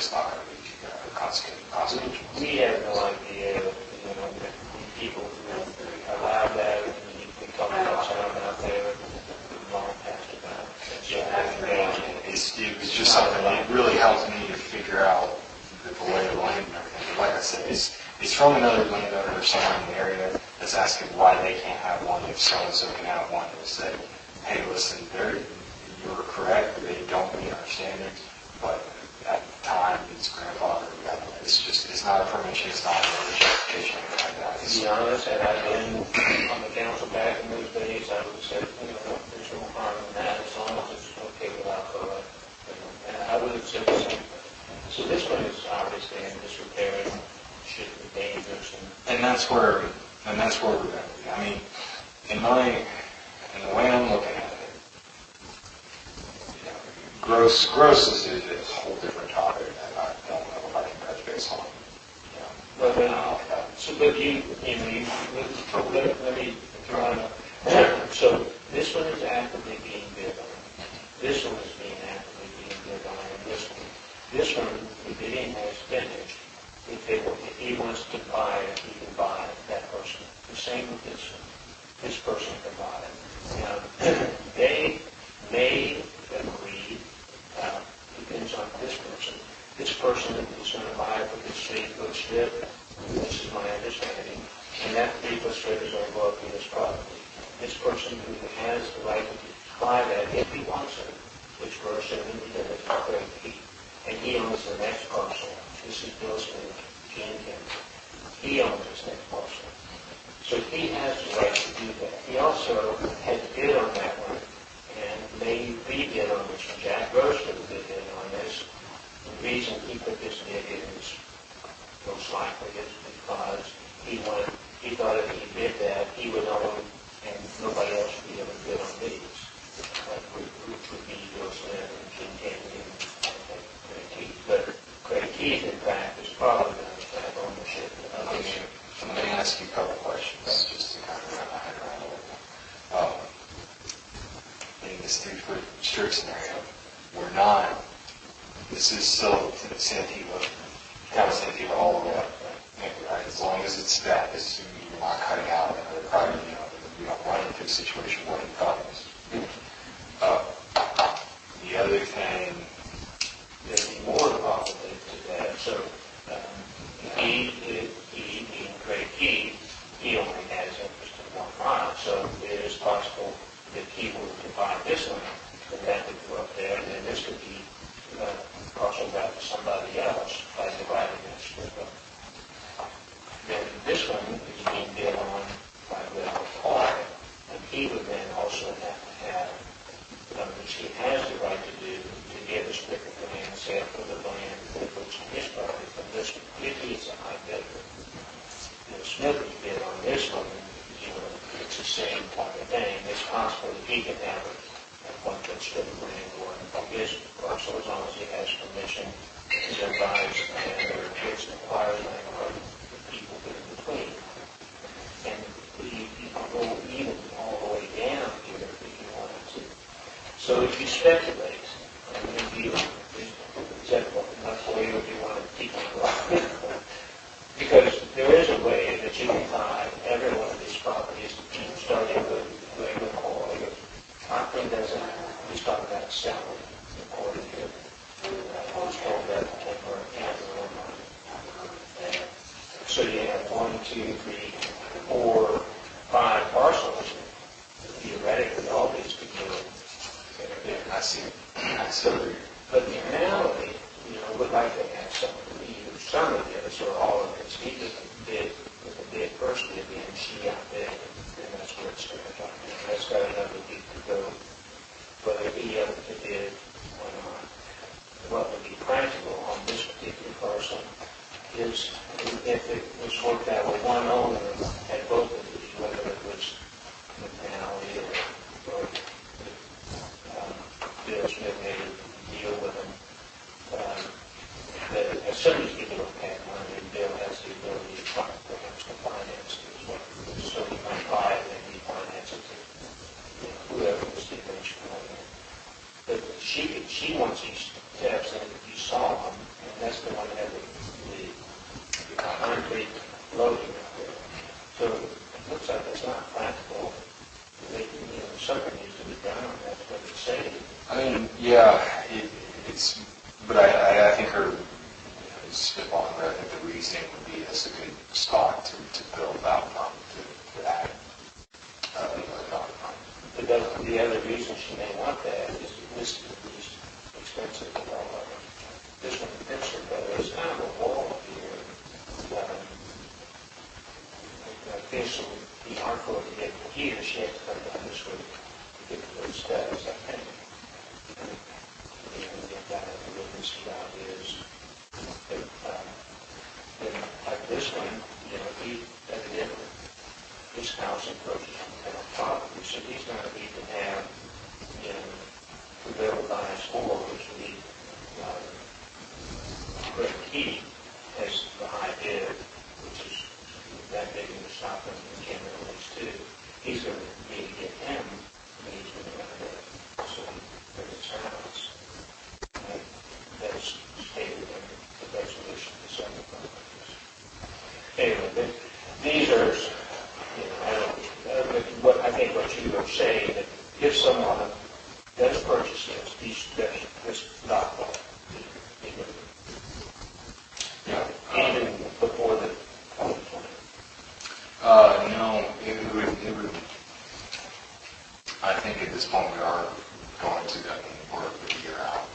it's not going to be consequential. We have no idea, you know, the people who allow that, and we talk about sound out there, long past about it. It was just something that really helped me to figure out the lay of the land and everything. But like I said, it's from another landowner or someone in the area that's asking why they can't have one if so-and-so can have one. And said, hey, listen, you're correct, they don't meet our standards, but at the time, it's grandfather. It's not a permission, it's not a justification, anything like that. To be honest, had I been on the council back in those days, I would have said, you know, there's no harm in that as long as it's okay with alcohol. And I would have said the same thing. So this one is obviously in disrepair and should be dangerous. And that's where we're going to be. I mean, in the way I'm looking at it, you know, gross is a whole different topic that I don't know if I can touch base on. But let me try to. So this one is actively being bid on. This one is being actively being bid on, and this one, the bidding has finished. If he wants to buy it, he can buy it, that person. The same with this one. This person can buy it. Now, they may agree, depends on this person. This person is going to buy it for this 3-foot strip. This is my understanding. And that 3-foot strip is going to go up to this property. This person who has the right to buy that, if he wants it, which person is Craig Keith, and he owns the next parcel. This is Bill Smith, Gene Kemp. He owns this next parcel. So he has the right to do that. He also had bid on that one, and may rebid on this one. Jack Grossman did bid on this. The reason he put this bid in is most likely is because he thought if he did that, he would own, and nobody else would be able to bid on these. Which would be Bill Smith and Gene Kennedy and Craig Keith. But Craig Keith, in fact, is probably going to have ownership of this. Let me ask you a couple of questions, just to kind of wrap my head around a little bit. In this 3-foot strip scenario, this is still Santeetlah, town of Santeetlah all the way up, right? As long as it's that, you're not cutting out another property, you don't run into a situation where it comes. The other thing, there's more probably to that. So he being Craig Keith, he only has interest in 1 mile. So it is possible that he were to buy this one, and that would go up there, and then this could be parceled out to somebody else by dividing that strip up. Then this one is being bid on by Will Paul, and he would then also have to have, which he has the right to do, to get a strip of land, say for the land that goes on his property from this one, if he's a high bidder. Smith's bid on this one, it's the same type of thing. It's possible that he can have a 1-foot strip of land or his parcel as long as he has permission to devise land or gets acquired land from the people in between. And you can go even all the way down here if you wanted to. So if you speculate, and if you example, that's the way that you want to keep it going. Because there is a way that you can buy every one of these properties, starting with regular oil. I think that's he's talking about selling, according to who's told that or so you have 1, 2, 3, 4, 5 parcels. Theoretically, all these could go. I see. But the reality, would like to have some of this or all of this. He just did with the bid first bid being she got bid, and that's where it's started talking. That's got another week to go. But if he did, what would be practical on this particular parcel is if it was worked out with one owner at both of these, whether it was McNally or Bill Smith made a deal with him. As soon as you don't have money, Bill has the ability to finance it as well. So he might buy it and he finances it. Whoever was the eventual owner. But she wants these steps, and if you saw them, and that's the one that had the concrete loading up there. So it looks like it's not practical. Something needs to be done, that's what it's saying. I mean, yeah, it's, but I think her spitballing, but I think the reasoning would be that's a good spot to build out from, to add The other reason she may want that is this is expensive development. This one, there's kind of a wall here. I guess it would be hard for her to get here. She has to come down this way to get to those steps, I think. And that what this about is that, like this one, he evidently, his house encroaches on the property, so he's going to need to have, to be able to buy his floor, which would be Greg Key has the high bid, which is that big in the shop and camera release too. He's going to need to get him, and he's going to have that, so for his house. That's stated in the resolution of the second properties. Anyway, these are, I think what you were saying, that if someone does purchase this dock lot, even before the 2020. No, it would, I think at this point we are going to, work the year out.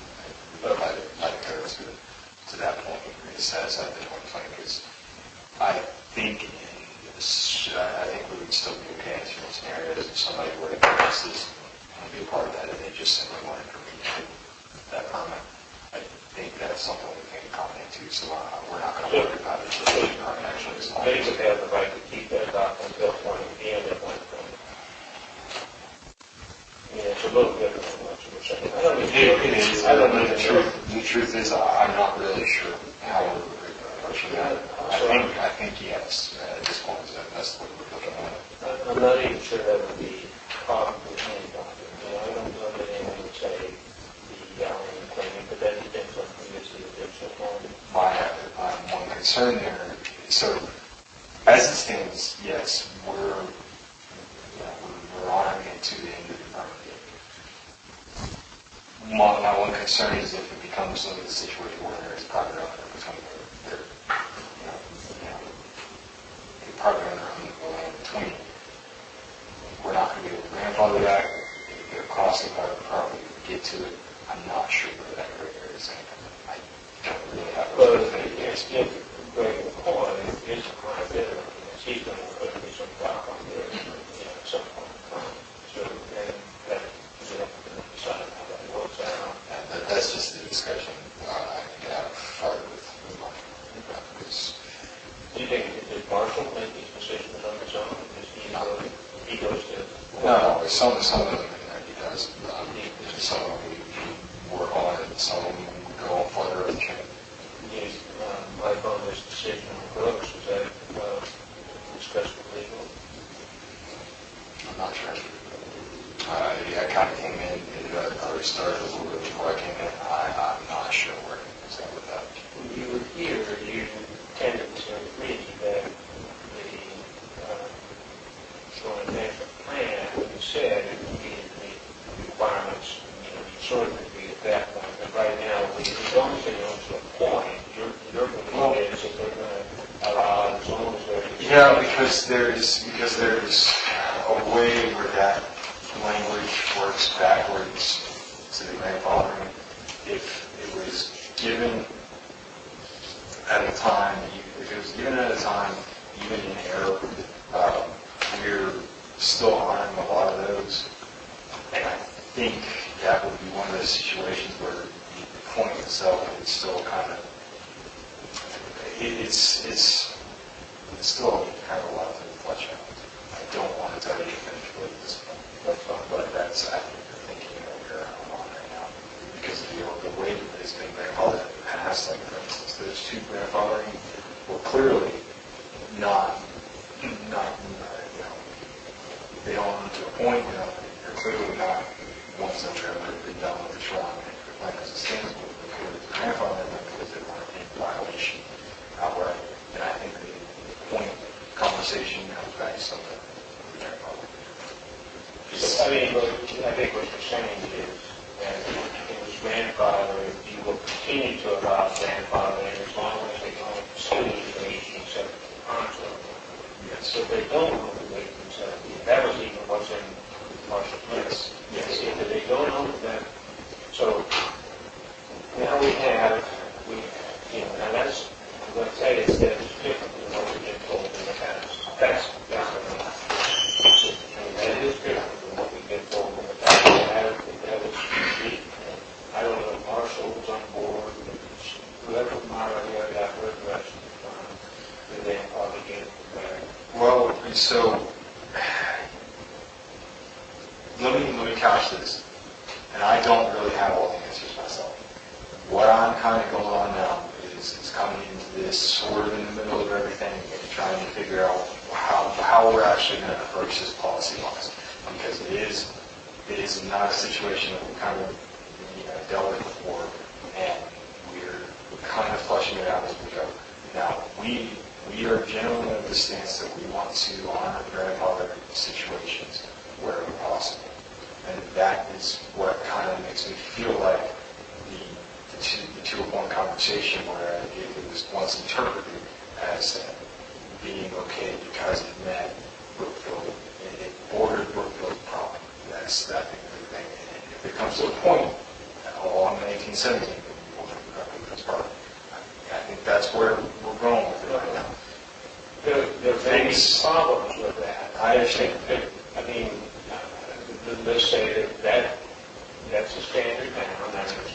Let it go to that point, it says at the 2020, because I think we would still be okay in certain scenarios if somebody were to purchase this and be a part of that, and they just simply wanted to renew that permit. I think that's something we can accommodate to, so we're not going to worry about it until the permit actually expires. They would have the right to keep that dock until 2020 and 2020. Yeah, it's a little different than what you were saying. It is. The truth is, I'm not really sure how we would approach that. I think yes. At this point, that's what we're looking at. I'm not even sure that would be a problem with any document. I don't know that anyone would say the gallery claiming, but that depends on who is the official one. My one concern there. So, as it stands, yes, we're honoring it to the end of the permit. My one concern is if it becomes a situation where there is private owner between their private owner and the land between, we're not going to be able to grandfather that. If it crosses private property to get to it, I'm not sure where that gray area is going to come in. I don't really have a Well, if Greg McCoy is a private bidder, he's going to put some dock on there at some point in time. So then that is up to them to decide how that works out. That's just the discussion I can have further with Mark. Do you think did Marshall make these decisions on his own? He goes to... No, some of them he does. Some of them we work on it, some of them we go on further and change. Like on this decision on Brooks, was that discussed with legal? I'm not sure. I kind of came in, I started a little bit before I came in. I'm not sure where it's at with that. When you were here, you tended to agree that the joint management plan, when you said it needed to meet requirements, you sort of agree at that point. But right now, as long as they own to a point, your belief is that they're going to allow as long as there's... Yeah, because there's a way where that language works backwards to the grandfathering. If it was given at a time, even in error, we're still honoring a lot of those. And I think that would be one of those situations where the point itself is still kind of, it's still kind of a lot of flesh out. I don't want to tell you to finish with this point, but that's actually the thinking that we're on right now. Because the way that it's been grandfathered in the past, like for instance, those two grandfathering were clearly not they don't own to a point, they're clearly not ones that have ever been done with the shoreline management plan as it stands, but the grandfather because they weren't in that, so now we have, now that's, I'm going to tell you, it's different than what we've been told in the past. That's what I'm that is different than what we've been told in the past. That was unique. I don't know if Marshall was on board, whoever Myra here got her direction from, and then probably get it from there. Well, so let me couch this, and I don't really have all the answers myself. What I'm kind of going on now is coming into this sort of in the middle of everything and trying to figure out how we're actually going to approach this policy-wise, because it is not a situation that we kind of dealt with before, and we're kind of flushing it out as we go. Now, we are generally of the stance that we want to honor grandfather situations where possible. And that is what kind of makes me feel like the 2-1 conversation where it was once interpreted as being okay because it met Brookfield, it bordered Brookfield's property. That's that thing. And if it comes to a point along 1917, I think that's where we're going with it right now. There are many problems with that. I understand. I mean, let's say that's a standard now.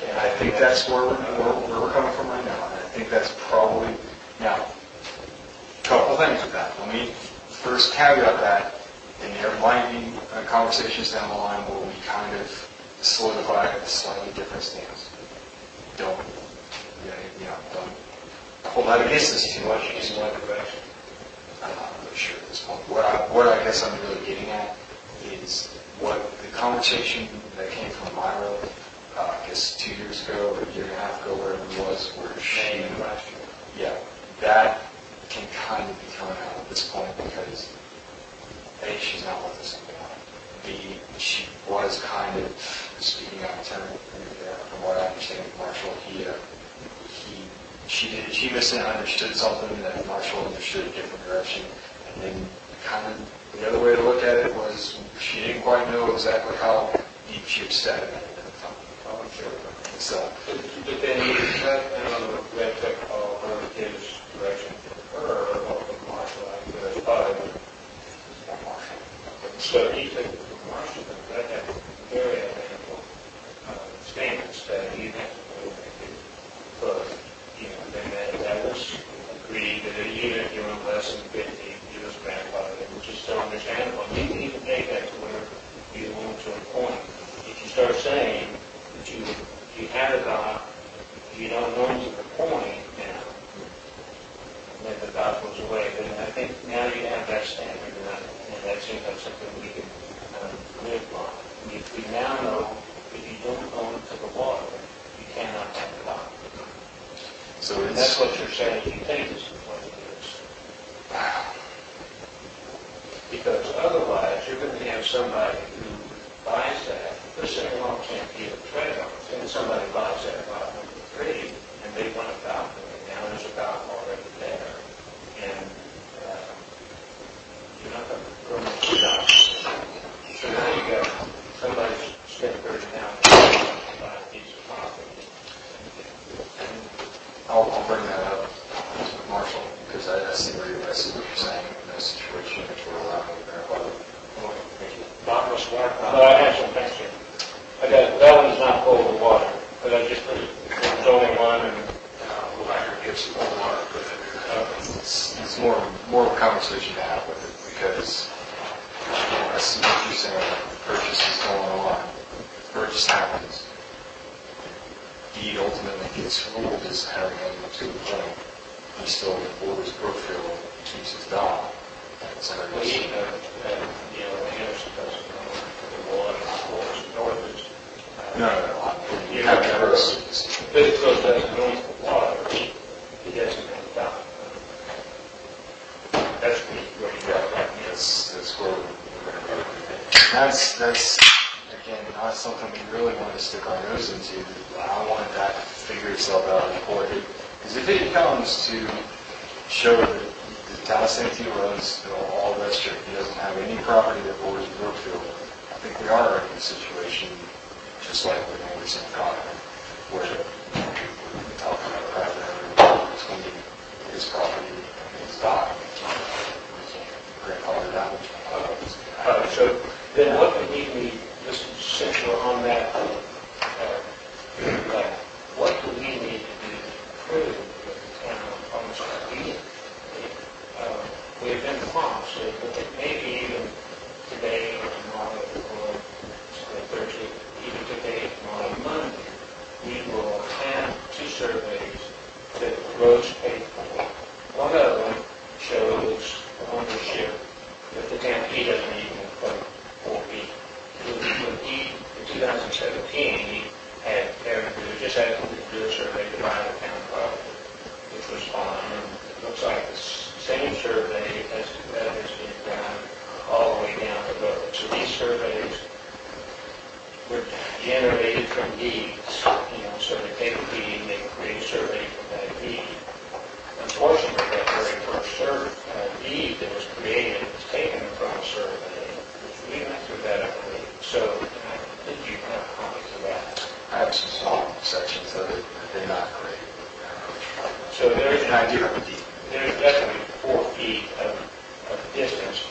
And I think that's where we're coming from right now. And I think that's probably, now, a couple things with that. Let me first caveat that, and there might be conversations down the line where we kind of solidify a slightly different stance. Don't hold that against us too much in one direction. I'm not really sure at this point. What I guess I'm really getting at is what the conversation that came from Myra, I guess 2 years ago or a year and a half ago, wherever it was, where she, that can kind of be thrown out at this point because A, she's not with us anymore. B, she was kind of speaking out of turn. From what I understand of Marshall, she misunderstood something that Marshall understood a different direction, and then kind of the other way to look at it was she didn't quite know exactly how deep she had said it at the time. Oh, I'm sure. So, but then he read his direction for her, or from Marshall, I guess, probably from Marshall. So he took it from Marshall, but that had very identical standards that he had to go but then that was agreed that even if you were less than 50, you was grandfather, which is so understandable. You can even take that to where you move to a point. If you start saying that you had a dog, you don't know to the point now, then the dog goes away. Then I think now you have that standard, and that seems like something we can live on. We now know if you don't own to the water, you cannot have a dog. So that's what you're saying, you think this is what it is. Because otherwise, you're going to have somebody who buys that, let's say along Santeetlah Trail, and somebody buys that lot number 3, and they want a balcony, and now there's a balcony already there, and you're not going to permit the balcony. So now you got somebody spent $30,000 to buy a piece of property. I'll bring that up with Marshall because I see what you're saying in this situation, which we're allowed to verify. Thank you. Bob was smart. I have some things here. That one's not cold water, but I just put it, there's only one, and we'll have to get some cold water. It's more of a conversation to have with it because I see what you're saying. Purchase is going on. Purchase happens. Deed ultimately gets ruled as having owner to the point. He still borders Brookfield, keeps his dog. Well, you know, Anderson doesn't know the water, of course, north is. No. You have to have Brookfield doesn't own the water, he doesn't have a dog. That's where you got right. That's where we're going to go. That's again, not something we really want to stick our nose into. I wanted that to figure itself out before it. Because if it comes to show that the town of Santeetlah owns all that strip, he doesn't have any property that borders Brookfield, I think we are in a situation to just like with Anderson and Cotton, where we're talking about a private owner between his property and his dock. We can't grandfather that. So then what do we need, just since we're on that, what do we need to do to prove that the town owns our deed? We've been promised that maybe even today or tomorrow or Thursday, even today, tomorrow, Monday, we will have 2 surveys that Rose paid for. One of them shows ownership that the town, he doesn't even put 4 feet. When he, in 2017, he had Eric just asked him to do a survey to buy the town property, which was fine. And it looks like the same survey as that has been done all the way down the road. So these surveys were generated from deeds, so they take a deed and they create a survey from that deed. Unfortunately, that very first deed that was created was taken from a survey, which we went through that, I believe. So, did you have comments of that? I have some small sections of it, but they're not great. So there's, And I do have a deed. there's definitely 4 feet of distance,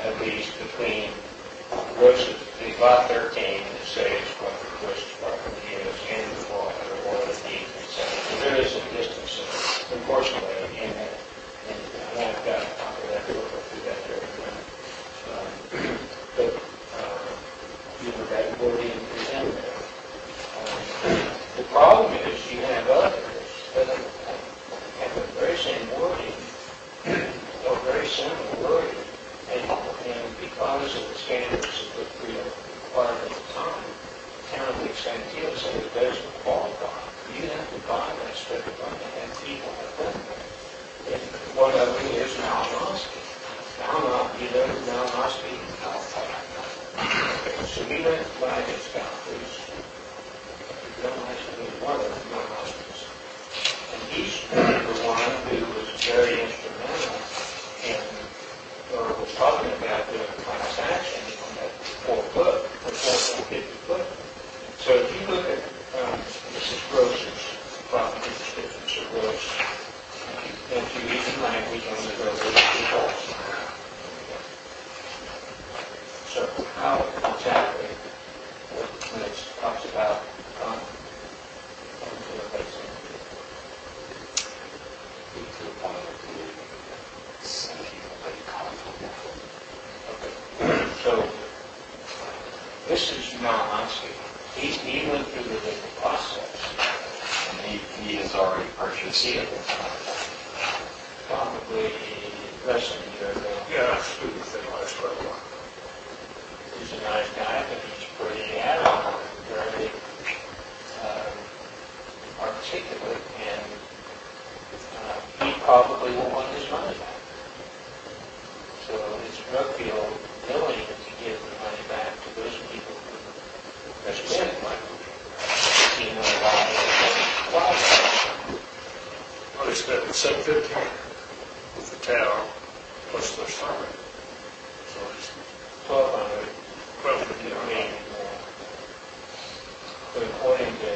at least between Rose's, the lot 13 that says what Rose's property is and the water or the deed, etc. So there is a distance, unfortunately, in that. And I've got a copy of that, we'll go through that here. But, that wording is in there. The problem is you have others that have the very same wording, or very similar wording, and because of the standards that we required at the time, the town of Lake Santeetlah said it doesn't qualify. You have to buy that strip of land, and people have done that. And one of them is Malinoski. You know Malinoski? So we went by his boundaries. Malinoski was one of the Malinoskis. And he's the one who was very instrumental in, or was talking about the class action on that 4 foot, or 4.50 foot. So if you look at, this is Rose's property description, so Rose, and if you read the language on the road, so how exactly, when it talks about To the point of the Santeetlah Lake conflict. okay. So this is Malinoski. He went through the legal process. And he has already purchased it. Probably less than a year ago. Yeah, that's true. They last quite a while. He's a nice guy, but he's pretty adamant, very articulate, and he probably will want his money back. So it's Brookfield willing to give the money back to those people who spent it, like, why? Well, they spent $750 with the town, plus their survey. So it's 1,200. $1,250. I mean, but according to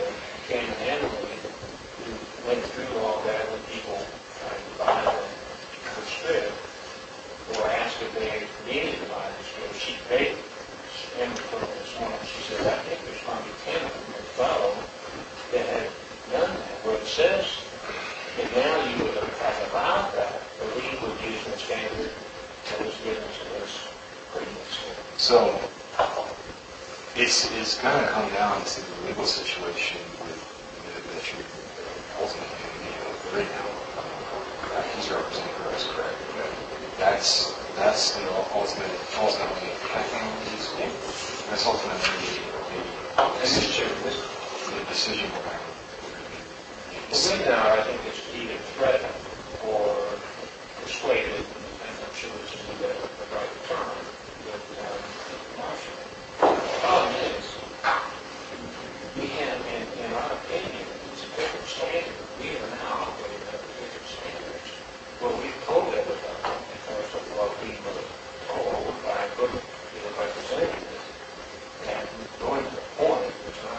Ken Henley, who went through all that when people tried to buy the strip, or asked if they needed to buy the strip, she paid him for this one. She said, I think there's probably 10 of them or 12 that had done that. Where it says that now you would have allowed that, but we would use the standard that was given to us previously. So it's going to come down to the legal situation that you're ultimately right now. He's representing us, correct? That's the ultimately, that's ultimately the decision we're going to make. Well, right now, I think it's either threatened or persuaded, and I'm sure this is the right term, but Marshall. The problem is, we have, in our opinion, it's a different standard. We are now operating under different standards. Well, we've told everybody, because of what we were told by Brookfield Representative, that going to the point, which I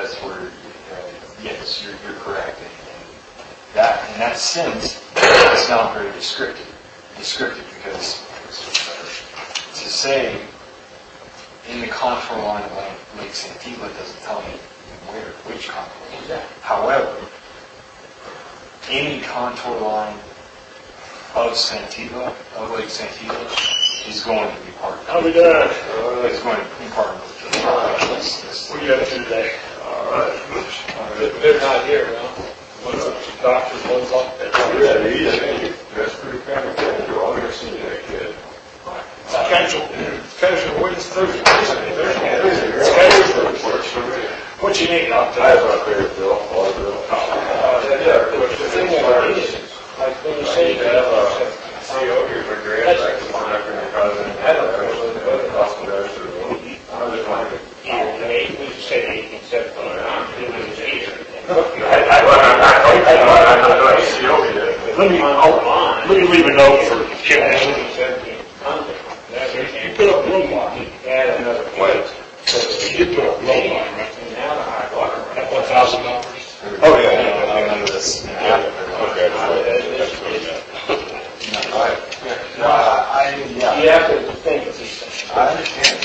that's where, yes, you're correct. And in that sense, it's not very descriptive. Because to say in the contour line of Lake Santeetlah doesn't tell me which contour line. However, any contour line of Lake Santeetlah is going to be part of it. How we doing? It's going to be part of it. What are you up to today? All right. They're not here, huh? Doctors, one's up there. Yeah, that's pretty kind of casual. I've never seen that kid. Casual, what is Thursday? It's casual. What you need out I there? have a favorite bill, all bill. Yeah, the thing that is, like when you say you have a CEO here for grants, I can find out from your cousin. I don't know. I was just wondering. We say 1817. Let me leave a note for Kim. You put up room line. Add another What? You did put up room line, right? now the high water. At $1,000. Oh, yeah. I remember this. Okay. You have to think of these things. I understand.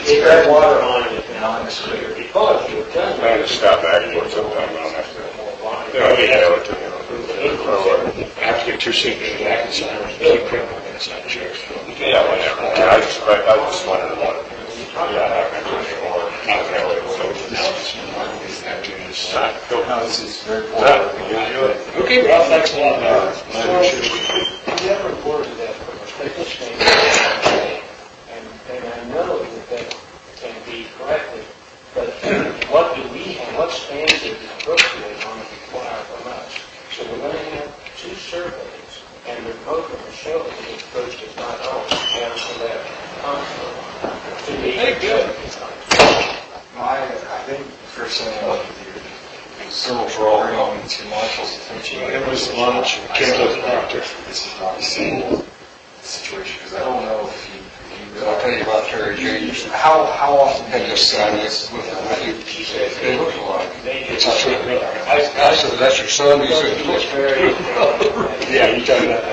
If that water line is not clear, because you've done I'm going to stop back for sometime. I don't have to. I have to get two signatures. I can sign it. Keep printing. I'm going to sign checks. Yeah, whatever. I just wanted to know. No, this is very important. Okay, well, thanks a lot, man. You have reported that from a special standpoint, and I know that can be corrected, but what do we have, what standards is Brookfield going to require from us? So we're going to have two surveys, and they're both going to show that the approach is not always down to that contour. To be good. I think first thing I want to do is So for all bring to Marshall's attention. It was lunch. Kim was the doctor. This is not a simple situation, because I don't know if you I'll tell you about Terry James. how often Had just signed this with you. They look alike. It's a sweet brother. I said, that's your son? He said, Yeah, you tell me that.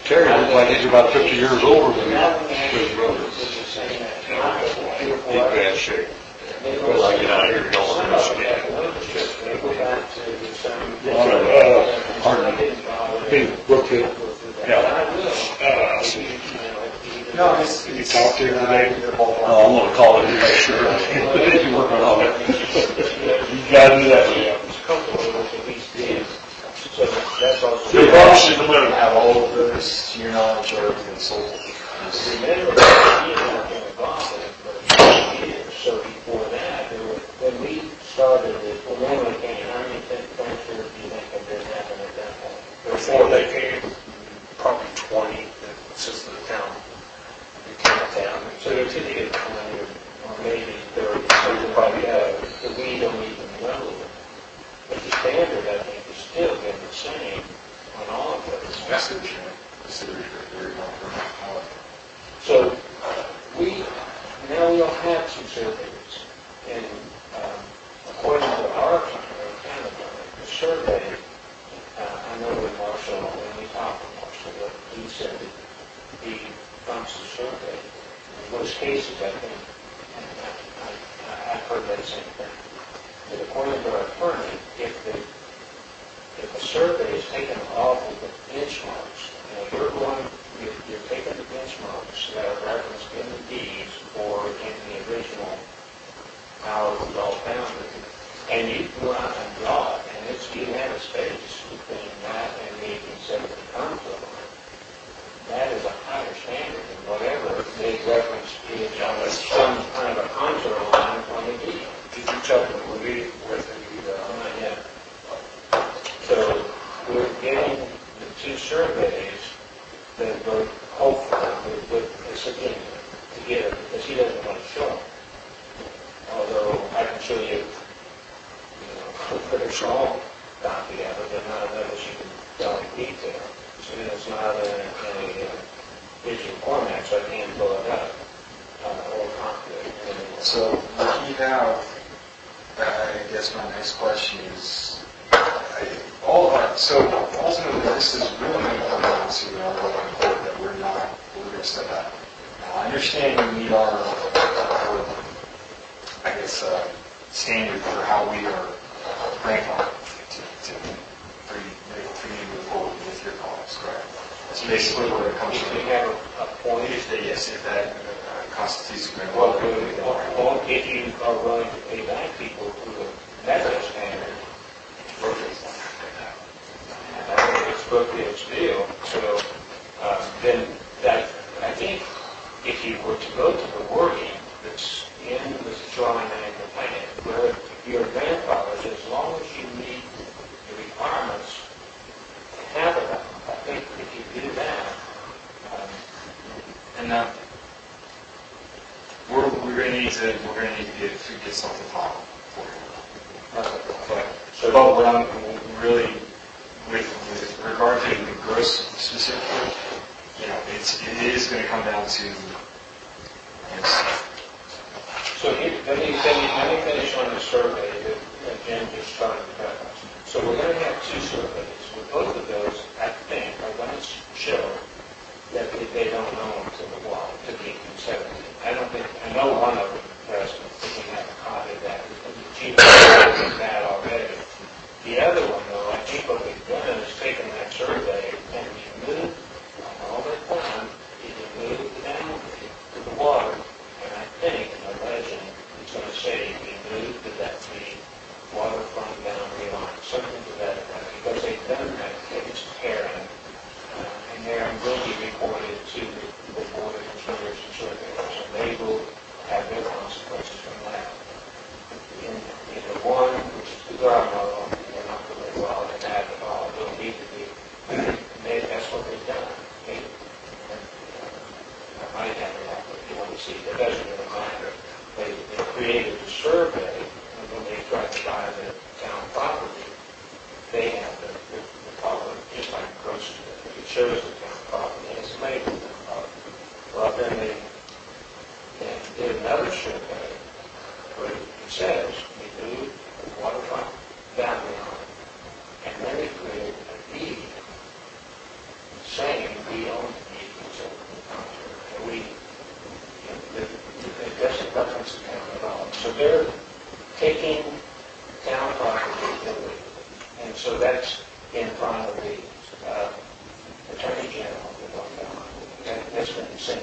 Terry looked like he's about 50 years older than his brother. He's bad shape. Well, I get out here, you don't want to miss it. Pardon me. Hey, Brookfield. No, it's... You talked to him today? Oh, I'm gonna call it to make sure. He's working on it. You gotta do that. Your boss is the one who have all of this, to your knowledge, or consultant. So before that, when we started it, when we came, how many transfers do you think have been happening at that point? Before they came, probably 20, since the town became a town. So you could get 20 or maybe 30, so you probably have, but we don't even know. But the standard, I think, is still been the same on all of those. So now we'll have two surveys, and according to our Canada, the survey, I know with Marshall, when we talked to Marshall, that he said that the Thompson survey, in most cases, I think, and I've heard that same thing, that according to our attorney, if a survey is taken off of the benchmarks, and you're taking the benchmarks that are referenced in the deeds or in the original how it was all founded, and you go out and draw it, and you have a space between that and the 1870 contour line. That is a higher standard than whatever they reference is some kind of a contour line on the deed. Did you tell them we're meeting with the Not yet. So we're getting the two surveys that were hopeful with this opinion together, because he doesn't want to show them. Although I can show you, a pretty small copy of it, but not enough that you can tell in detail. So it's not in a digital format, so I can't pull it up or copy it. So we have I guess my next question is, so ultimately, this is really going to come down to our local court that we're going to step back. Now, I understand we meet our I guess, standard for how we are grandfathered for you to move forward with your comments, correct? That's basically where it comes from. You have a point. Yes, if that constitutes a Well, grandfather. if you are willing to pay back people who have met that standard, it's Brookfield's deal. So then that, I think if you were to go to the wording that's in the shoreline management plan, where your grandfathers, as long as you meet the requirements to have it, I think if you do that, And we're going to need to get something final for you. But what I'm really, with regard to the gross specifically, it is going to come down to. so let me finish on the survey that Jim just started about. So we're going to have two surveys. With both of those, I think, are going to show that they don't own to the wall, to the 17. I know one of them, President, thinking that copy that because the chief is that already. The other one, though, I think what they've done is taken that survey and removed all their time, removed the boundary to the water, and I think in the legend it's going to say removed to that the waterfront boundary line, something to that effect, because they've done that, it's comparing, and there will be reported to the Board of Consumers and Surveyors, and they will have their consequences from that. In the one, which is the Garmo, they're not really well in that at all, don't need to be. That's what they've done. I might have it up if you want to see. It doesn't really matter. They created a survey, and when they tried to buy the town property, they have the problem, just like grocery. It shows the town property, and it's labeled town property. Well, then they did another survey where it says we do waterfront boundary line, and then they created a deed saying we own the deed, so we, it doesn't reference the town at all. So they're taking town property, and so that's in front of the Attorney General. That's been sent.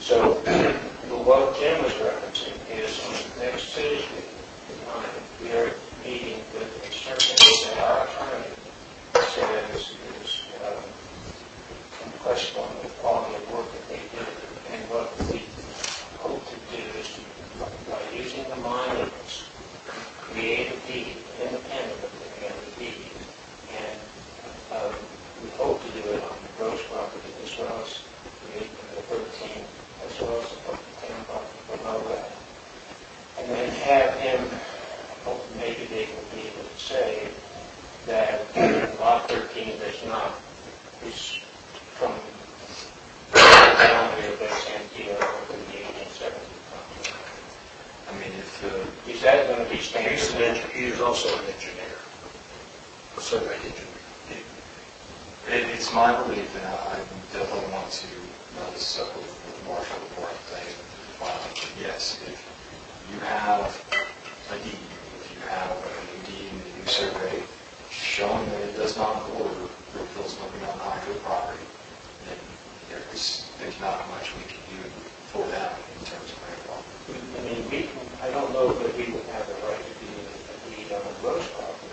So what Jim was referencing is on next Tuesday, we are meeting with a survey that our attorney says is questionable on the quality of work that they do. And what we hope to do is, by using the monuments, create a deed, independent of the deed. And we hope to do it on the gross property as well as the 13, as well as the town property below that. And then have him, maybe they will be able to say that lot 13 does not, is from the boundary of Lake Santeetlah over to the 1870 contract. I mean, Is that going to be standard? He is also an engineer, a survey engineer. it's my belief, and I definitely want to this up with Marshall before I say yes, if you have a deed, if you have a new deed and a new survey showing that it does not border Brookfield smoking on hydro property, then there's not much we can do for them in terms of grandfather. I mean, I don't know that we would have the right to do a deed on the gross property.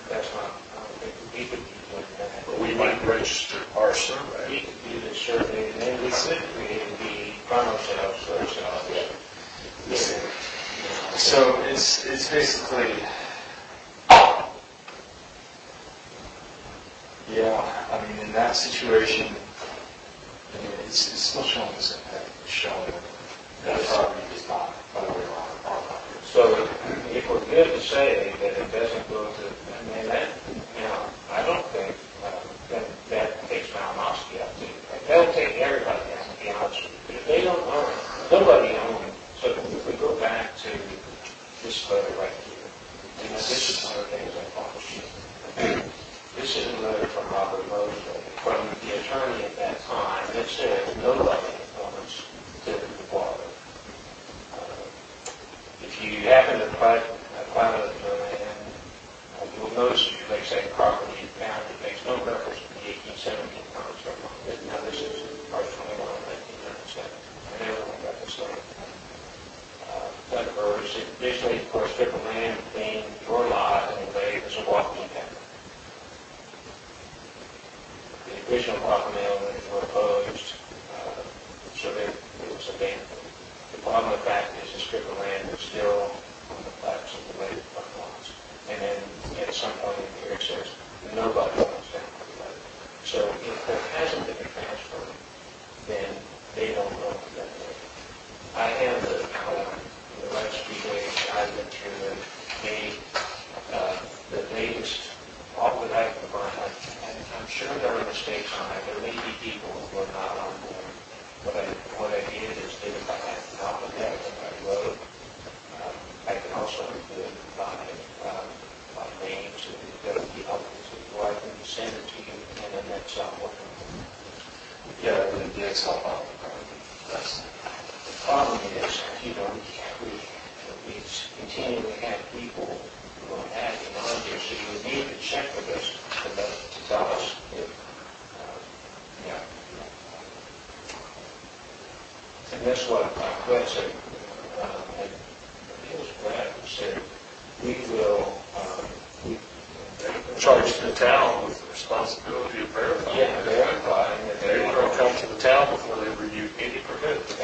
That's not, I don't think we could be doing that. But we might register our survey. We could do the survey, and then we could create a deed from ourselves for ourselves. So it's basically, yeah, I mean, in that situation, I mean, it's still showing us showing that property is not over on our property. So if we're good to say that it doesn't go to, I mean, that, I don't think that takes Malinowski out too. That'll take everybody out, to be honest with you. If they don't own it, nobody owns it. So if we go back to this letter right here. And this is one of the things I promised you. This is a letter from Robert Mosley, from the attorney at that time, that said nobody owns the water. If you happen to apply to the land, you'll notice that your lakeside property boundary makes no reference to the 1817 construct. Now this is March 21, 1997. I never got this letter. That verse, it basically, of course, strip of land between your lot and the lake is a walking path. The original property owners were opposed, so it was abandoned. The problem with that is the strip of land is still on the flats of the lake front lots. And then at some point in here it says nobody owns down to the lake. So if there hasn't been a transfer, then they don't own that lake. I have the last few days I've been through the latest, all that I can find. I'm sure there are mistakes on it. There may be people who are not on board. What I did is did it by alphabet and by road. I can also do it by names and that would be helpful to you. Or I can send it to you in an Excel working. Yeah, the Excel file. The problem is, we continually have people who are acting on here, so you need to check with us to tell us if, Yeah. and that's what Brett said, and it was Brett who said, we will, Charge the town with the responsibility of verifying. yeah, verify, and that They were going to come to the town before they review any permit. but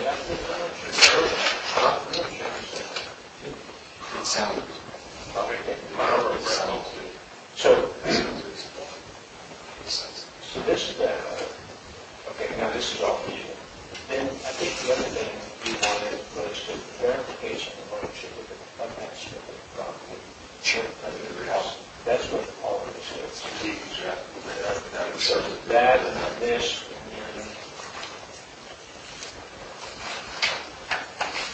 that's the It sounded. I mean, my reference. So this is that. Okay, now this is all for you. Then I think the other thing we wanted was the verification of ownership of that strip of property. Sure. That's what all of this is. That So that and this, and then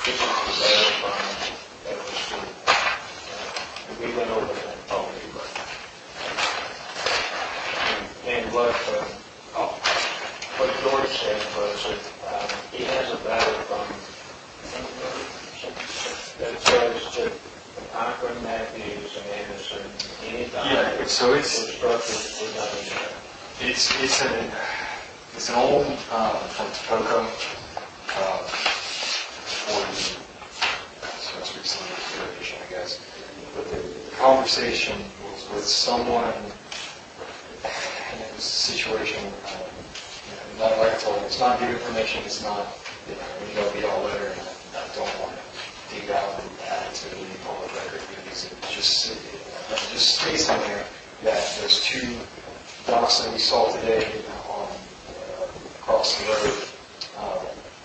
this is the letter from that was to, we went over that already. And what George said was that he has a letter from that says to Akron, Matthews, and Anderson, anytime. Yeah, so it's an old from Topoko for the most recent iteration, I guess. But the conversation was with someone, and it was a situation. Like I told him, it's not new information. It's not be all letter, and I don't want to dig out and add to the public record because it just states on there that there's two docks that we saw today on across the road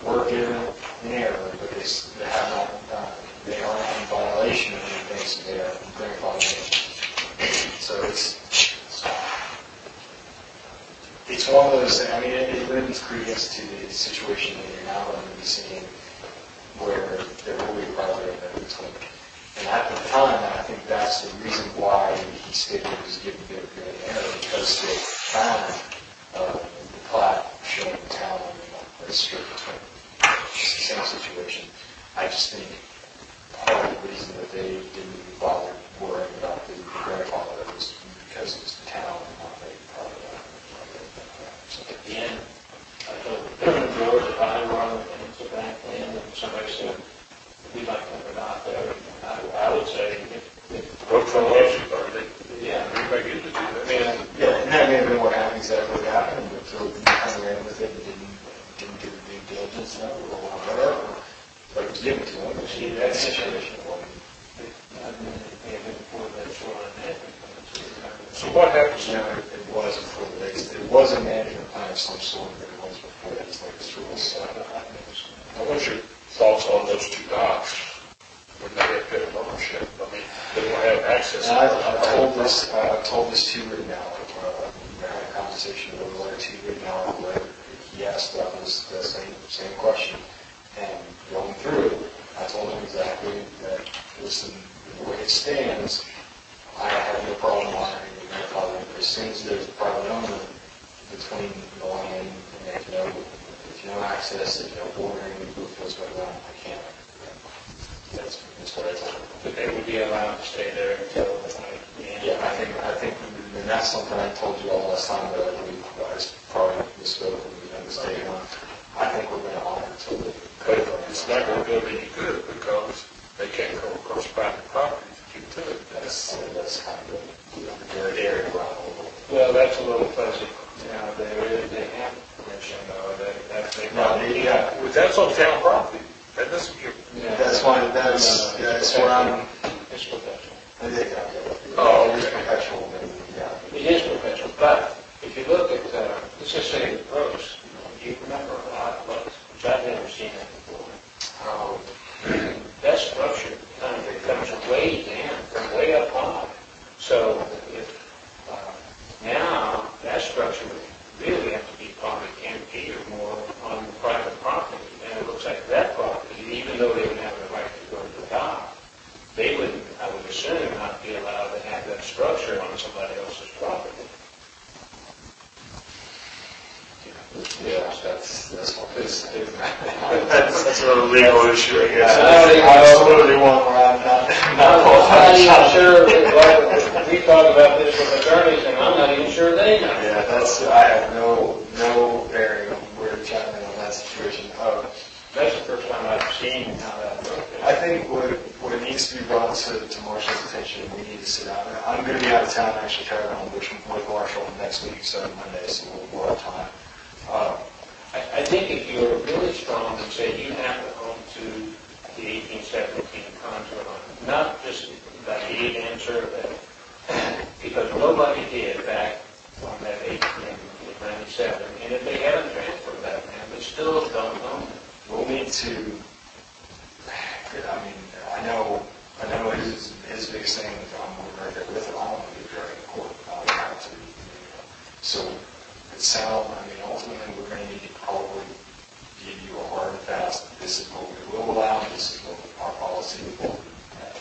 were given an error, but they have not they aren't in violation of anything, so they are grandfathered. So it's one of those things. I mean, it lends credence to the situation that you're now going to be seeing, where there will be a private road between. And at the time, I think that's the reason why he stated it was given an error, because they found the plat showing the town on the strip between. It's the same situation. I just think part of the reason that they didn't bother worrying about the grandfather was because it was the town and not a private road. At the end, I told George if I were on the back end and somebody said, we'd like to adopt there, I would say, Road from Washington, or they, yeah. anybody get to do that? I mean, Yeah, and that may have been what happened, exactly what happened, but Phil kind of ran with it and didn't do the due diligence or whatever. But it was given to him, but he had that situation. So what happens No, now? it wasn't for the base. It was a management plan of some sort, but it was before that. It's like this rules. What's your thoughts on those two docks? When they have bit of ownership, I mean, they don't have access. And I've told this to Rick now. I had a conversation with a letter to Rick now, where he asked about the same question. And going through it, I told him exactly that, listen, the way it stands, I have no problem honoring your grandfather. As soon as there's a private owner between the land and there's no access, there's no bordering, Brookfield's going on, I can't. That's what I told him. But they would be allowed to stay there until the night. Yeah, I think, and that's something I told you all last time, but I believe I was probably misspoke and we mistaken on. I think we're going to honor until the. But it's not going to do any good because they can't go across private property to get to it. That's kind of the area around a little. Well, that's a little fuzzy. Now, they have permission, though, that they. No, yeah. Well, that's on town property. That doesn't give. That's why, that's where I'm. It's professional. Oh, It is okay. perpetual, yeah. It is professional, but if you look at, let's just say the gross, you remember a lot of books, which I've never seen that before. That structure kind of comes way down, from way up high. So if, now, that structure would really have to be probably 10 feet or more on private property. And it looks like that property, even though they would have the right to go to the top, they would, I would assume, not be allowed to have that structure on somebody else's property. Yeah, that's what this is. That's another legal issue, I guess. I absolutely want where I'm not I'm not even sure, we talk about this with attorneys, and I'm not even sure they know. Yeah, I have no bearing on where to chime in on that situation. That's the first time I've seen how that works. I think what needs to be brought to Marshall's attention, we need to sit down. I'm going to be out of town actually carrying on with Marshall next week, so Monday, so we'll have time. I think if you're really strong and say you have to own to the 1817 contour line, not just that deed and survey, because nobody did back on that 1897, and if they haven't transferred that land, they still don't own it. We'll need to, I mean, I know his biggest thing, if I'm right there with him, I don't want to be dragging the court. I don't have to. So, ultimately, we're going to need to probably give you a hard and fast, this is what we will allow, this is what our policy will.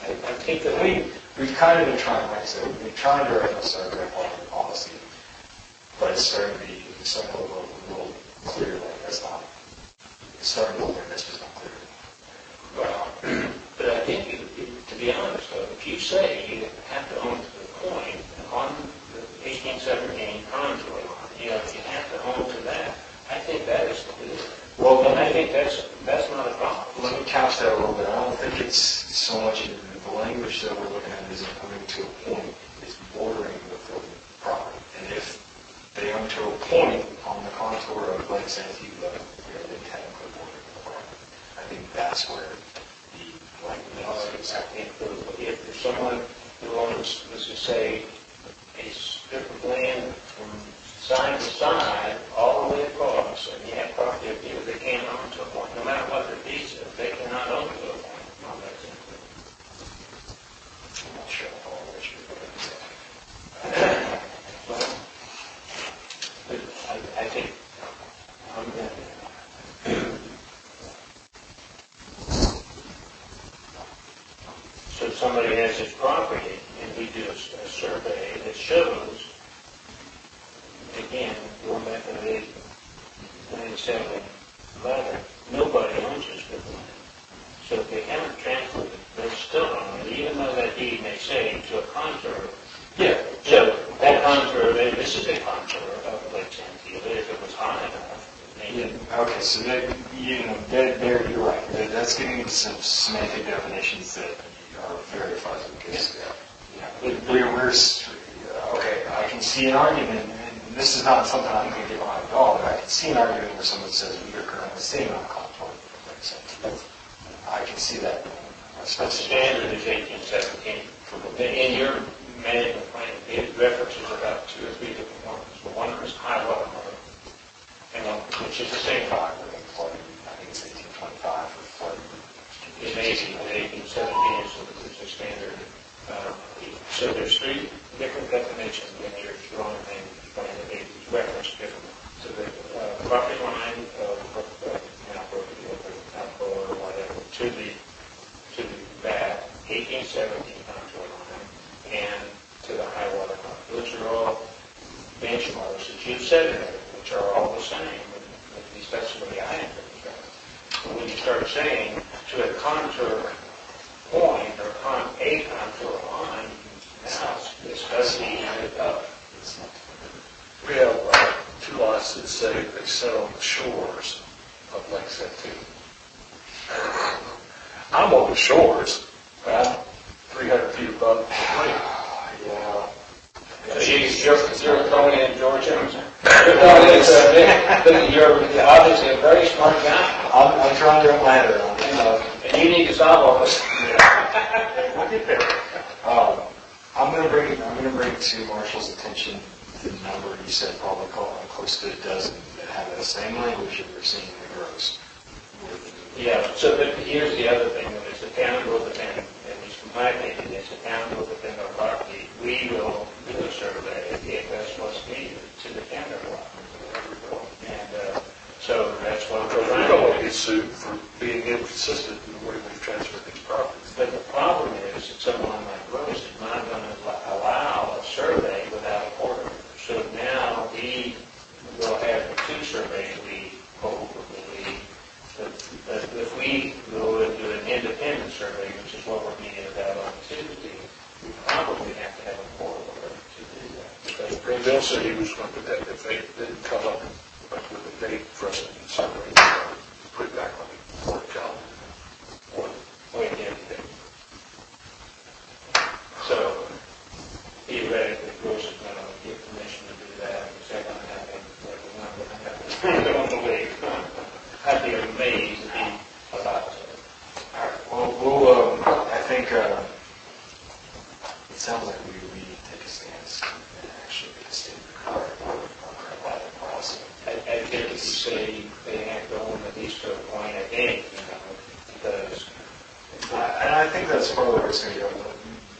I think that we've kind of been trying, like I said, we've been trying to reference our grandfather policy, but it's starting to look a little clear, like that's not. It's starting to look like this was not clear. Well, but I think, to be honest, though, if you say you have to own to the point on the 1817 contour line, you have to own to that, I think that is clear. Well, and I think that's not a problem. Let me couch that a little bit. I don't think it's so much in the language that we're looking at isn't coming to a point, it's bordering the property. And if they own to a point on the contour of Lake Santeetlah, they technically border the property. I think that's where the language is. I think if someone who owns, let's just say, a strip of land from side to side, all the way across, and you have property up here, they can't own to a point, no matter what their deed says, they cannot own to a point on that thing. I'm not sure if all of you Well, but I think, so if somebody has his property, and we do a survey that shows, again, going back to the 97 letter, nobody owns this good land. So if they haven't transferred it, they're still on it, even though that deed may say to a contour. Yeah. So that contour, this is a contour of Lake Santeetlah, if it was high enough, maybe. Okay, so there you're right. That's getting into some semantic definitions that are very fuzzy because okay, I can see an argument, and this is not something I'm going to get behind at all, but I can see an argument where someone says we are currently sitting on a contour of Lake Santeetlah. I can see that. The standard is 1817. In your management plan, it references about 2 or 3 different ones. The one is high water mark, and which is the same I think it's 1825 for flooding. It may be 1817, so it's a standard. So there's 3 different definitions in your drawing and plan that they reference differently. So the property line of Brookfield or whatever, to the 1817 contour line and to the high water mark. Those are all benchmarks that you've set in there, which are all the same, at least that's the way I interpret it. But when you start saying to a contour point or a contour line, now it's doesn't add up. We have two lots that say they sit on the shores of Lake Santeetlah. I'm on the shores, but I'm 300 feet above the lake. Yeah. You're going in Georgia. You're going into, you're obviously a very smart guy. I'm trying to wrap my head around it. And you need to solve all this. We'll get there. I'm going to bring to Marshall's attention the number you said, probably close to a dozen that have the same language that we're seeing in the gross. Yeah, so but here's the other thing, that it's the town will defend, at least from my opinion, it's the town will defend our property. We will do a survey if that's what's needed to defend our property. And so that's what we're We trying don't want to to do. get sued for being inconsistent in the way we've transferred these properties. But the problem is that someone like Rose is not going to allow a survey without a court order. So now we will have the two surveys we hope or believe. But if we go and do an independent survey, which is what we're meeting about on Tuesday, we probably have to have a court order to do that. Because Bill said he was going to put that, if they didn't come up with a date for us to consider, put it back on the court calendar. we did. So theoretically, Bruce is going to give permission to do that. Is that going to happen? Like, it's not going to happen. I don't believe. I'd be amazed if he allowed it. All right. Well, I think it sounds like we take a stance and actually get a statement of that policy. I think if you say they have to own at least to a point, I think, because. And I think that's probably where it's going to go.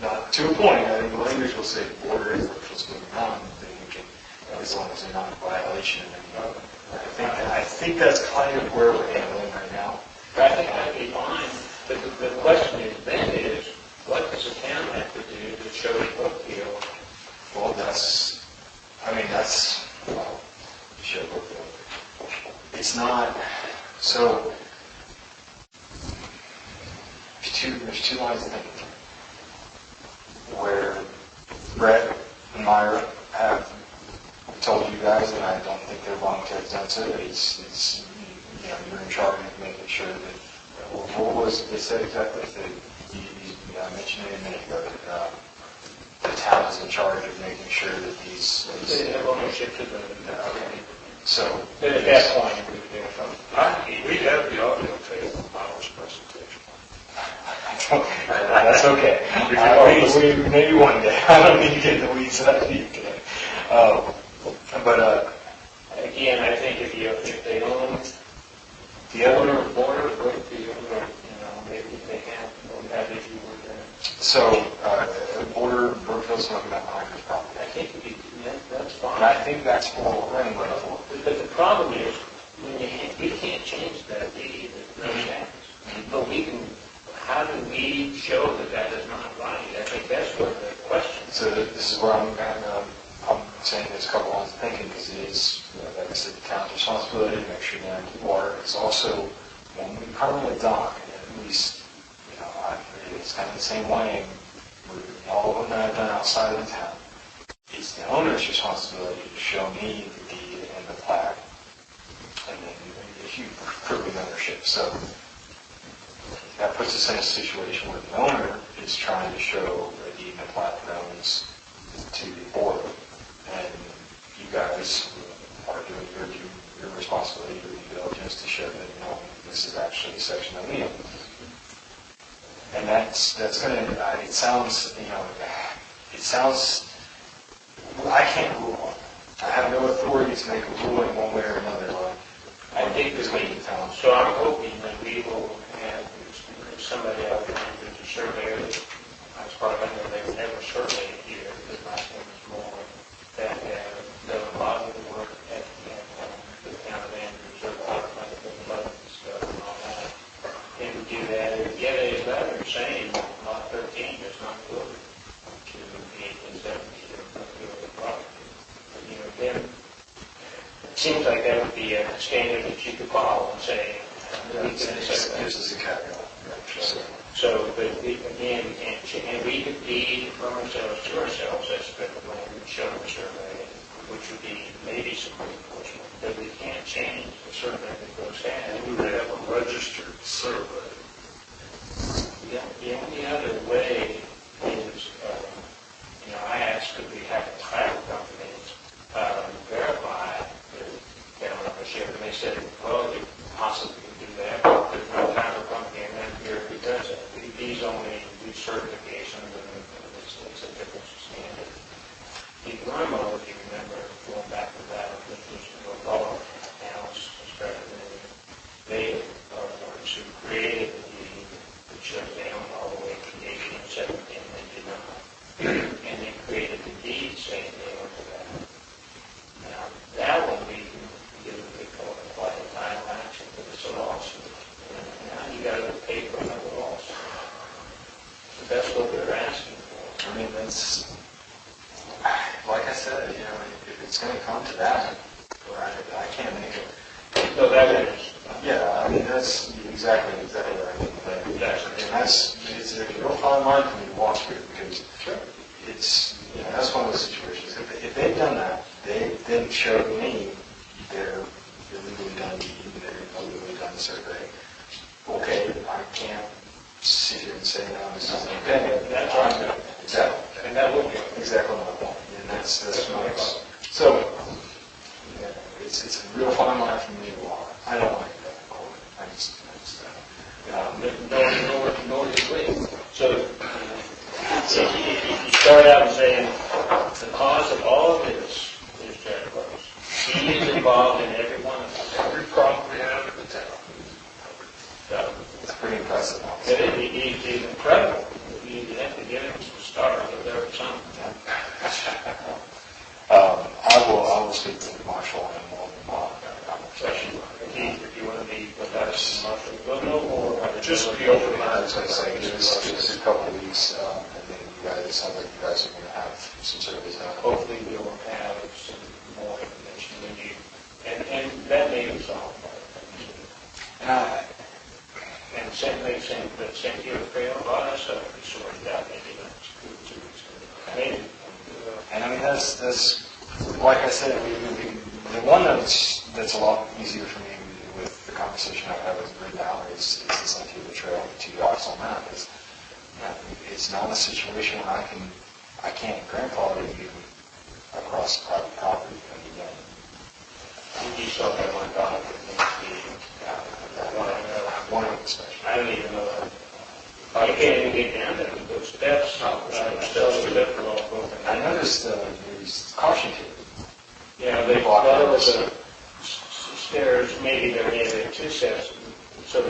Not to a point. I think the language will say border is what's going on. Then we can, as long as they're not in violation. And I think that's kind of where we're handling right now. I think that'd be fine. But the question is, what does the town have to do to show Brookfield? Well, show Brookfield. It's not, so, there's two lines of thinking. Where Brett and Myra have told you guys, and I don't think they're voluntary done so, that it's you're in charge of making sure that, what was it they said exactly? That you mentioned it a minute ago, that the town is in charge of making sure that these They have ownership to the. okay. So, At that point, we would do something. We have the audio tape of Myra's presentation. that's okay. Maybe one day. I don't need to get in the weeds that deep today. But Again, I think if they own the other, border of Brookfield, or, maybe they have, if you were there. so border Brookfield's talking about behind this property. I think that's fine. And I think that's what we're running for. But the problem is, when we can't change that deed, there's no chance. But we can, how do we show that that is not right? I think that's what the question is. So this is where I'm saying there's a couple lines of thinking, because it is, like I said, the town's responsibility to make sure they're in water. It's also, when we permanently dock, at least, it's kind of the same way, all of them that I've done outside of the town. It's the owner's responsibility to show me the deed and the plaque, and then if you prove ownership. So that puts us in a situation where the owner is trying to show a deed and a plaque that owns to the board, and you guys are doing your responsibility, your due diligence to show that this is actually a section of me. And that's going to. It sounds, I can't rule on it. I have no authority to make a ruling one way or another. I think between the towns. So I'm hoping that we will have somebody out there who's a surveyor. As far as I know, they've never surveyed here, because my thing is more that done a lot of the work at the town of Andrews, or a lot of the flood and stuff and all that. And do that, and get a letter saying lot 13 seems like that would be a standard that you could follow and say, we can accept that. This is a caveat. So, but again, we can't change, and we could deed from ourselves to ourselves as the land shown the survey, which would be maybe some enforcement, but we can't change the survey that goes down. We would have a registered survey. The only other way is, I asked could we have a title company verify their ownership, and they said, well, they possibly could do that, but there's no title company in that here who does it. These only do certifications, and it's a different standard. The Grimo, if you remember, going back to that, this was the law house, they are the ones who created the deed, which shows they own all the way to 1817, and they did not. And they created the deed saying they owned that. Now, that one we can do what they call a quiet title action, but it's a lawsuit. And now you got to pay for another lawsuit. So that's what they're asking for. I mean, that's, like I said, if it's going to come to that, I can't make it. No, that is. Yeah, I mean, that's exactly right. And it's a real fine line for me to walk through, because it's, that's one of those situations. If they've done that, they then showed me their illegally done deed, their illegally done survey. Okay, I can't sit here and say, no, this isn't okay. That's right. Exactly. And that would be. Exactly my point. And that's my point. So, it's a real fine line for me to walk. I don't like that in court. I just Nor do we. So, you start out saying, the cause of all of this is Jack Rose. He is involved in every one of this. Every problem we have in the town. So, it's pretty impressive. he's incredible. You have to give him some stars or whatever, something. I will speak to Marshall and we'll have a conversation. If you want to meet with us, we'll know more. Just be open I minded. was going to say, give us a couple of weeks, and then it sounds like you guys are going to have some surveys done. Hopefully we'll have some more information than you, and that may be solved. And same thing, same here with Trail, a lot of stuff is sorted out, maybe that's 2 weeks. Maybe. And I mean, that's like I said, the one that's a lot easier for me with the conversation I've had with Green Valley is the Santeetlah Trail, the 2 dots on that. It's not a situation where I can't grandfather you across private property. You saw that one dog with One of them especially. I don't even know that. I can't even get down there with those steps. I noticed there's caution tape. Yeah, they follow the stairs, maybe they're maybe 2 steps, so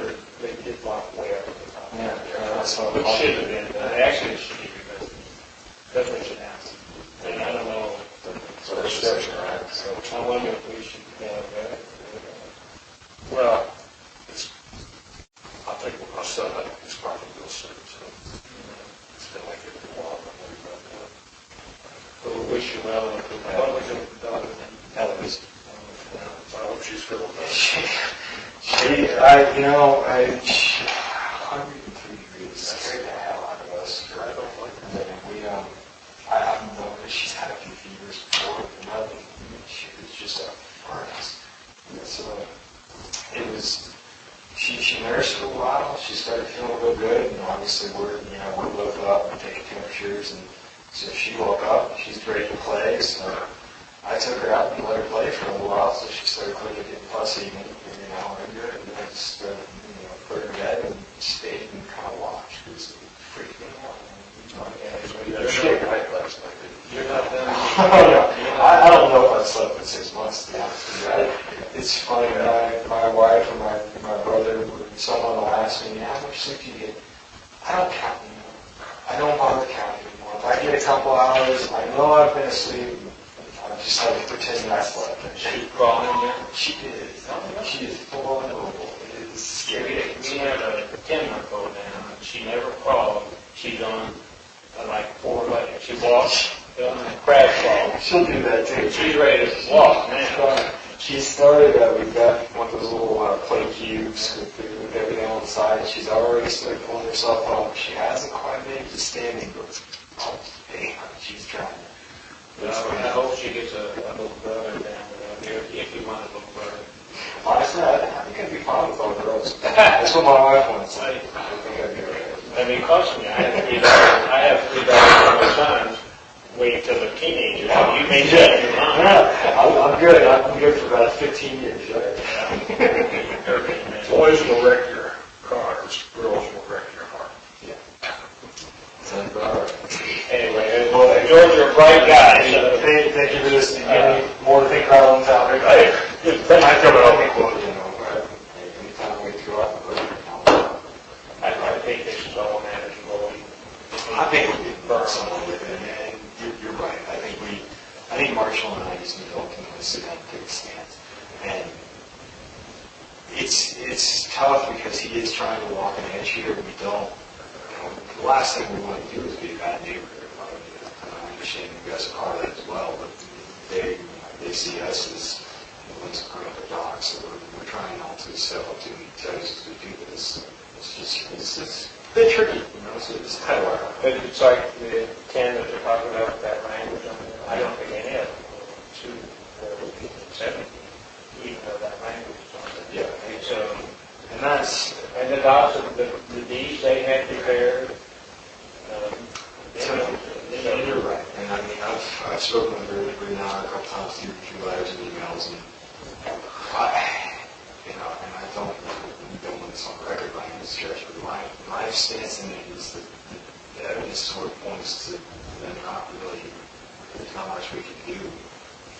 they did block way up at the top. Yeah, that's what Which should have been, actually it should be, but that's what should happen. And I don't know. So there's steps, right? So I wonder if we should have that. Well, I think when I said that, it's probably real soon, so it's been like it for a while. We wish you well. What was your daughter? Eloise. I hope she's feeling better. 103 degrees scared the hell out of us. I don't like it. And then I know that she's had a few fevers before, but nothing. She was just a furnace. So it was. She nursed for a while. She started feeling real good, and obviously we woke up and taking temperatures, and so she woke up. She's ready to play. So I took her out and let her play for a little while. So she started getting fussy, and good. And I just put her in bed and stayed and kind of watched. It was freaking out. You're staying right last night, didn't you? You're not done. I don't know if I slept for 6 months, to be honest with you. It's funny, my wife or my brother, someone will ask me, how much sleep do you get? I don't count anymore. I don't bother counting anymore. If I get a couple hours, I know I've been asleep, I just have to pretend I slept. She's crawling there. She did. She is full on mobile. It is scary. We had a 10-month-old now, and she never crawled. She's on like 4 legs. She walks on a crab crawl. She'll do that too. She's ready to walk now. She started, we've got one of those little play cubes with everything on the side. She's already started pulling herself up. She hasn't quite made it to standing, but hey, she's trying. I hope she gets a little brother down there, if you want a little brother. Honestly, I think I'd be fine with all girls. That's what my wife wants. I think I'd be all right. I mean, personally, I have three daughters and my sons. Wait till they're teenagers. You may change your mind. I'm good. I'm good for about 15 years, right? Boys will wreck your cars, girls will wreck your heart. Yeah. Sounds about right. Anyway, George, you're a bright guy. So. Thank you for this. Any more to think about on the topic? Thanks for coming Anytime we go out, I think this is all manageable. I think we can burn someone with it, and you're right. I think Marshall and I just need to ultimately sit down and take a stance. And it's tough because he is trying to walk an edge here. We don't. The last thing we want to do is be a bad neighbor. I understand you guys are part of that as well, but they see us as the ones who grew up at dock, so we're trying not to step up to each other as we do this. It's a bit tricky, it's kind of hard. But it's like the 10 that they're talking about with that language on there. I don't think any of them, 17, even though that language is on there. Yeah. And so, And the dogs, the Ds they had prepared. You're right. And I mean, I've spoken with her now a couple times through letters and emails, and I don't want this on record by any stretch, but my stance in it is that the evidence sort of points to them not really, there's not much we can do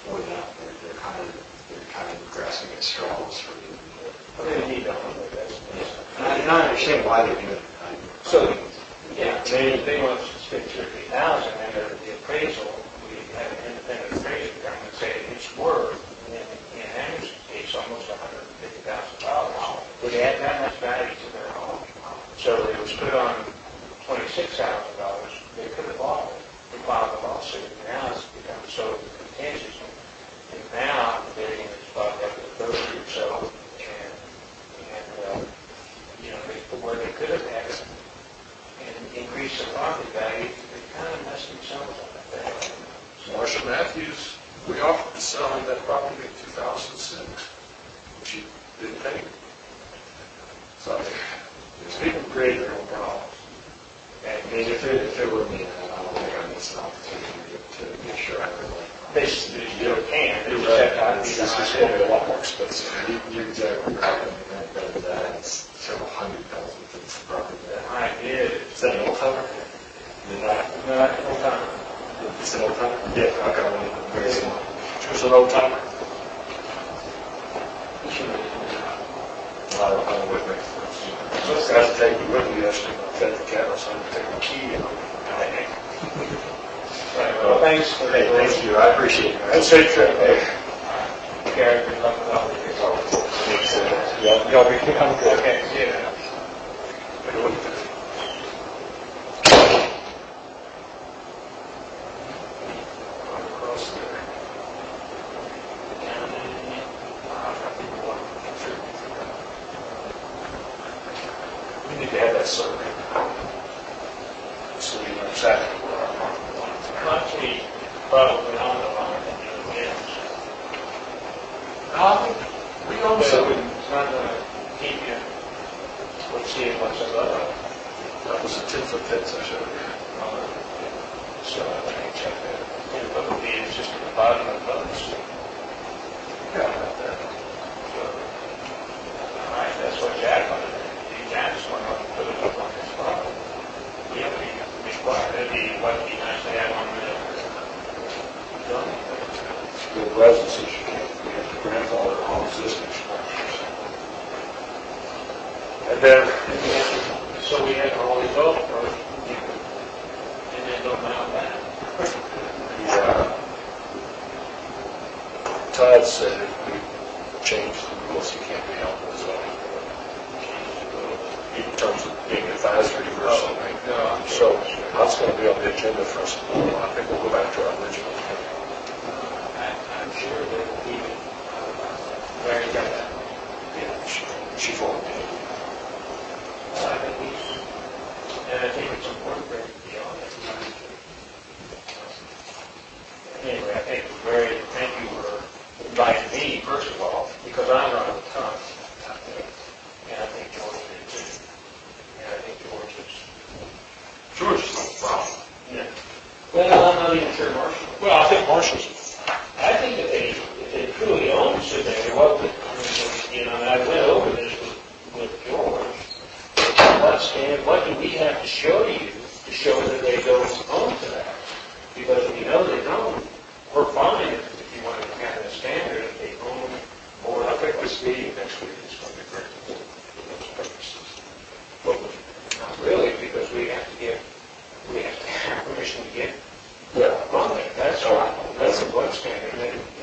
for them. They're kind of grasping at straws for you. They need to And I understand why they're doing it. So, yeah, they want to spend $50,000, and the appraisal, we have an independent appraiser come and say it's worth, in Anderson's case, almost $150,000. Would add that much value to their home. So it was put on $26,000. They could have bought it. They filed a lawsuit. Now it's become so contentious. And now the bidding is about up to 30 or so. And where they could have had it and increased the property value, they kind of messed themselves up at that. Marcia Matthews, we offered to sell him that property in 2006, which he didn't pay. So, people create their own problems. I mean, if it were me, I don't think I'd miss an opportunity to make sure I really. They still can. They You're just right. have to This is going to be a lot more expensive. You're exactly right. I mean, better than that, it's several $100,000 for this property. I did. Is that an old timer? No, that's full time. It's an old timer? Yeah, okay, very small. It's an old timer. I don't know what makes sense. Those guys will take you with me yesterday. I fed the cattle, so I'm going to take my key. Well, thanks for Hey, thank you, I appreciate it. That's a trip. Gary, good luck with all of this. Y'all be good. Okay, see you now. Across there. We need to have that survey. So we know exactly where our property lines are. Actually, probably on the line that you ends. We own some. It's not going to keep you from seeing what's above. That was a 10-foot fence I showed you. So I think check that. And what would be is just at the bottom of the boat. Yeah, about that. All right, that's what Jack wanted to do. Jack just wanted to put it up on his property. Yeah, it'd be quiet. It'd be nice to have on the zoning. Good residences, you can't, you have to grandfather all existing structures. And then, So we have to always vote first, and then go down that. Todd said if we change the rules, you can't be held in zoning board. In terms of being advisory or something. So that's going to be on the agenda for us. I think we'll go back to our original. I'm sure they will keep it. Larry got that. Yeah, she formed it. I think and I think it's important for him to be on it. Anyway, I think it's very, thank you for inviting me, first of all, because I'm on the top out there. And I think George did too. And I think George is. George is no problem. Yeah. Well, I'm not even sure Marshall. Well, I think Marshall's, I think if they truly own Sedalia, what would, you know, and I went over this with George. What do we have to show you to show that they don't own to that? Because we know they don't. We're fine if you want to have a standard, if they own, or I think this meeting next week is going to be very important for those purposes. but not really, because we have to have permission to get on it. That's a blood standard.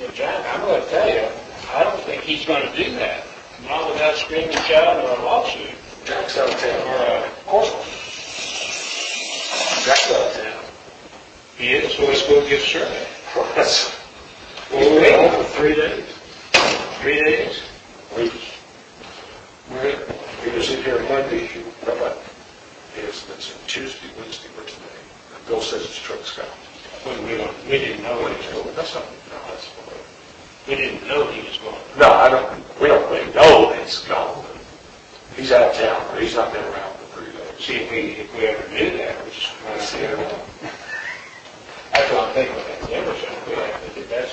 And Jack, I'm going to tell you, I don't think he's going to do that. Not without screaming, shouting, or a lawsuit. Jack's out of town. Of course. Jack's out of town. He is, so let's go get survey. That's, Well, he's wait. been home for 3 days. 3 days? He was in here Monday, it's Tuesday, Wednesday, or today. Bill says his truck's gone. We didn't know he was going. That's not, no, that's, We didn't know he was going. no, we don't really know that he's gone. He's out of town, or he's not been around for 3 days. See, if we ever knew that, we just want to see everything. That's what I'm thinking with that Emerson. We have to do that.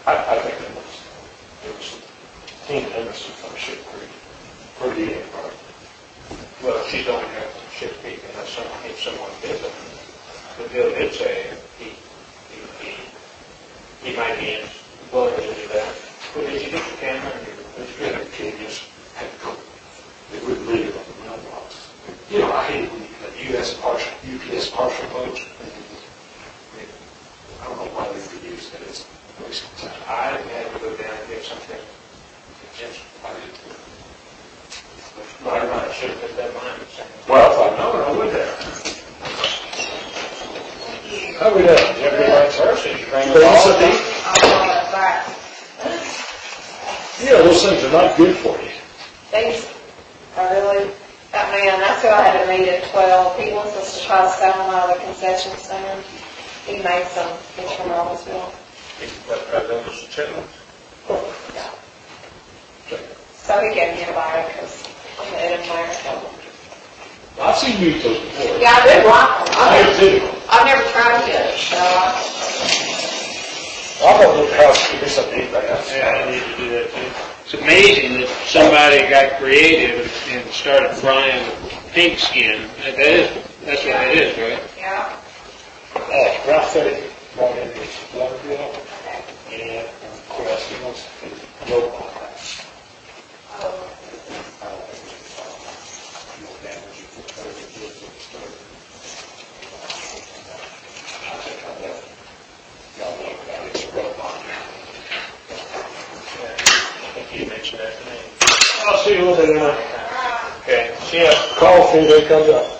I think it was Tina Emerson from Ship Creek, pretty hard. Well, she's only got Ship Creek, and if someone did it. But Bill did say he might be willing to do that. But did you get your camera? And the kid just had to go, they wouldn't leave it on the mailbox. You know, I hate when you get UPS partial votes. I don't know why they could use it, it's a waste of time. I had to go down and get something. Yes, I did. But I should have put that mine. Well, if I'd known, I would have. How we doing? You have a good night's rest? Did you bring Did it you all? sit down? Yeah, those things are not good for you. These are really, that's who I had to meet at 12. He wants us to try to sell them out of the concession stand. He made some, he's from Robbinsville. Those chitlins? Yeah. So he gave me a buyer because I'm the America. I've seen you those before. Yeah, I did like them. I have too. I've never tried it yet, so I'm gonna look how to do something to eat right now. Yeah, I need to do that too. It's amazing that somebody got creative and started frying pig skin. That's what it is, right? yeah. Ralph said it brought in this blood deal, and of course, he wants to know about that. You mentioned that to me. I'll see you later. Okay, see ya. Call if anything comes up.